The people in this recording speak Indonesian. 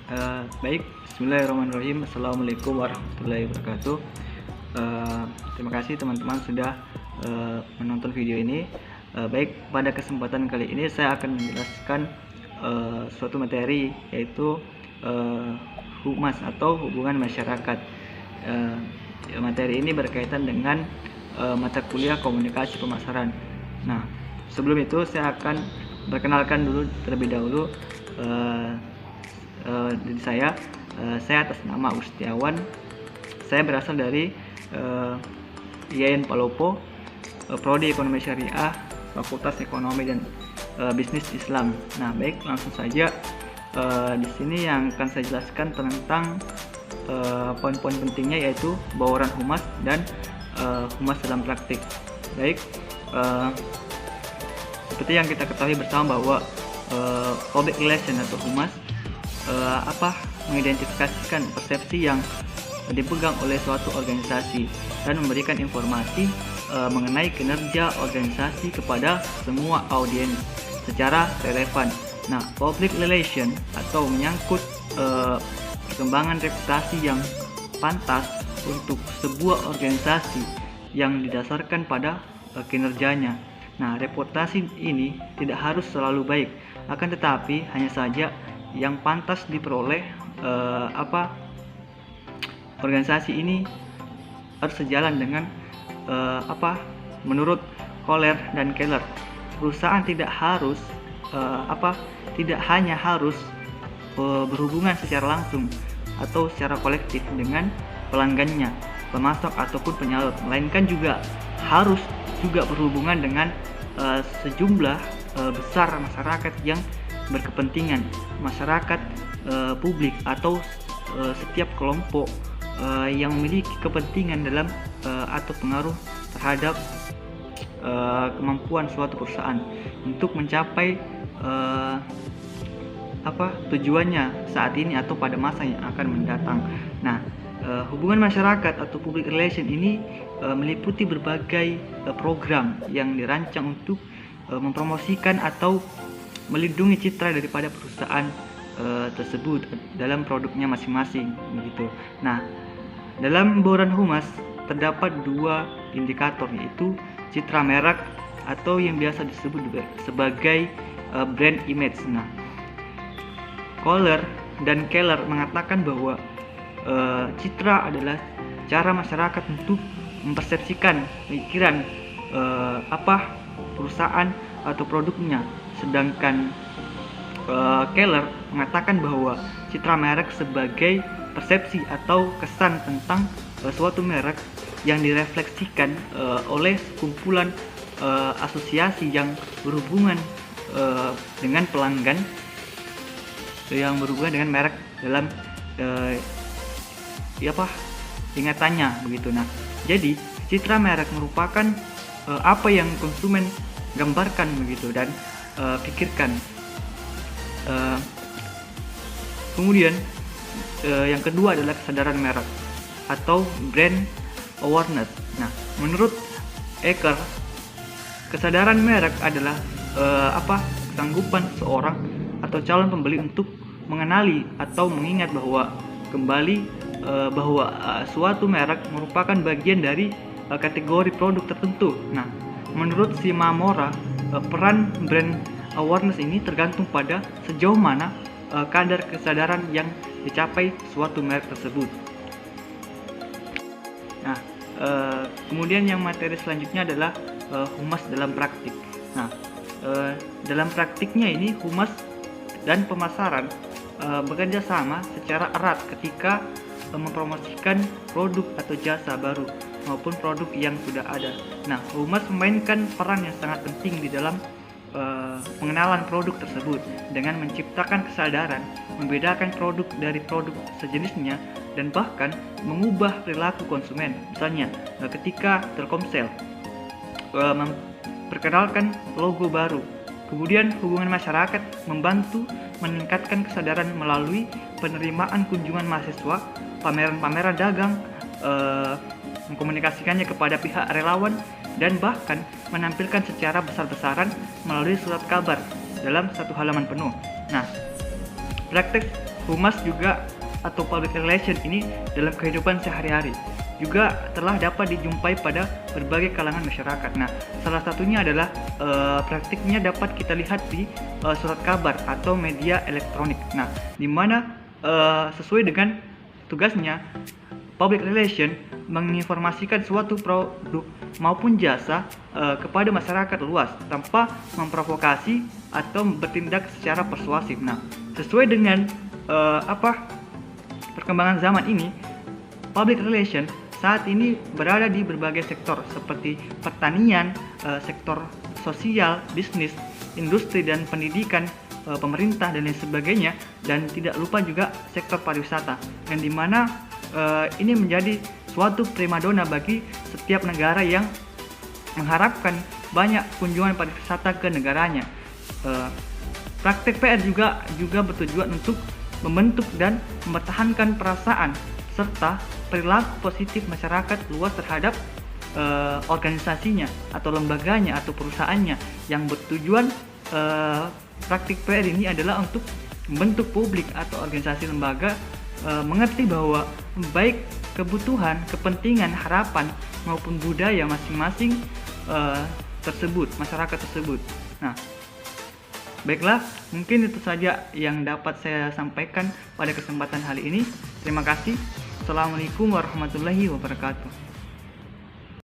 Baik, bismillahirrahmanirrahim. Assalamualaikum warahmatullahi wabarakatuh. Terima kasih teman-teman sudah menonton video ini. Baik, pada kesempatan kali ini saya akan menjelaskan suatu materi, yaitu humas atau hubungan masyarakat. Materi ini berkaitan dengan mata kuliah komunikasi pemasaran. Nah, sebelum itu saya akan perkenalkan dulu terlebih dahulu diri saya. Saya atas nama Ustiawan. Saya berasal dari IAIN Palopo, Prodi Ekonomi Syariah, Fakultas Ekonomi dan Bisnis Islam. Nah, baik, langsung saja. Di sini yang akan saya jelaskan tentang poin-poin pentingnya, yaitu bauran humas dan humas dalam praktik. Baik, seperti yang kita ketahui bersama bahwa public relation atau humas mengidentifikasikan persepsi yang dipegang oleh suatu organisasi dan memberikan informasi mengenai kinerja organisasi kepada semua audiens secara relevan. Nah, public relation atau menyangkut perkembangan reputasi yang pantas untuk sebuah organisasi yang didasarkan pada kinerjanya. Nah, reputasi ini tidak harus selalu baik, akan tetapi hanya saja yang pantas diperoleh organisasi ini harus sejalan dengan menurut Kohler dan Keller. Perusahaan tidak harus tidak hanya harus berhubungan secara langsung atau secara kolektif dengan pelanggannya, pemasok ataupun penyalur, melainkan juga harus berhubungan dengan sejumlah besar masyarakat yang berkepentingan, masyarakat publik atau setiap kelompok yang memiliki kepentingan dalam atau pengaruh terhadap kemampuan suatu perusahaan untuk mencapai tujuannya saat ini atau pada masa yang akan mendatang. Nah, hubungan masyarakat atau public relation ini meliputi berbagai program yang dirancang untuk mempromosikan atau melindungi citra daripada perusahaan tersebut dalam produknya masing-masing, begitu. Nah, dalam bauran humas terdapat dua indikator, yaitu citra merek atau yang biasa disebut juga sebagai brand image. Nah, Kohler dan Keller mengatakan bahwa citra adalah cara masyarakat untuk mempersepsikan pikiran perusahaan atau produknya, sedangkan Keller mengatakan bahwa citra merek sebagai persepsi atau kesan tentang suatu merek yang direfleksikan oleh kumpulan asosiasi yang berhubungan dengan pelanggan, yang berhubungan dengan merek dalam ingatannya, begitu. Nah, jadi citra merek merupakan apa yang konsumen gambarkan, begitu, dan pikirkan. Kemudian yang kedua adalah kesadaran merek atau brand awareness. Nah, menurut Eker, kesadaran merek adalah kesanggupan seorang atau calon pembeli untuk mengenali atau mengingat bahwa suatu merek merupakan bagian dari kategori produk tertentu. Nah, menurut Shimamura, peran brand awareness ini tergantung pada sejauh mana kadar kesadaran yang dicapai suatu merek tersebut. Nah, kemudian yang materi selanjutnya adalah humas dalam praktik. Nah, dalam praktiknya ini humas dan pemasaran bekerja sama secara erat ketika mempromosikan produk atau jasa baru maupun produk yang sudah ada. Nah, humas memainkan peran yang sangat penting di dalam pengenalan produk tersebut dengan menciptakan kesadaran, membedakan produk dari produk sejenisnya, dan bahkan mengubah perilaku konsumen. Misalnya, ketika Telkomsel memperkenalkan logo baru, kemudian hubungan masyarakat membantu meningkatkan kesadaran melalui penerimaan kunjungan mahasiswa, pameran-pameran dagang, mengkomunikasikannya kepada pihak relawan, dan bahkan menampilkan secara besar-besaran melalui surat kabar dalam satu halaman penuh. Nah, praktek humas juga atau public relation ini dalam kehidupan sehari-hari juga telah dapat dijumpai pada berbagai kalangan masyarakat. Nah, salah satunya adalah praktiknya dapat kita lihat di surat kabar atau media elektronik. Nah, di mana sesuai dengan tugasnya, public relation menginformasikan suatu produk maupun jasa kepada masyarakat luas tanpa memprovokasi atau bertindak secara persuasif. Nah, sesuai dengan perkembangan zaman ini, public relation saat ini berada di berbagai sektor seperti pertanian, sektor sosial, bisnis, industri dan pendidikan, pemerintah dan lain sebagainya, dan tidak lupa juga sektor pariwisata, yang dimana ini menjadi suatu primadona bagi setiap negara yang mengharapkan banyak kunjungan pariwisata ke negaranya. Praktek PR juga bertujuan untuk membentuk dan mempertahankan perasaan serta perilaku positif masyarakat luas terhadap organisasinya atau lembaganya atau perusahaannya, yang bertujuan praktik PR ini adalah untuk membentuk publik atau organisasi lembaga mengerti bahwa baik kebutuhan, kepentingan, harapan maupun budaya masing-masing masyarakat tersebut. Nah, baiklah, mungkin itu saja yang dapat saya sampaikan pada kesempatan kali ini. Terima kasih. Assalamualaikum warahmatullahi wabarakatuh.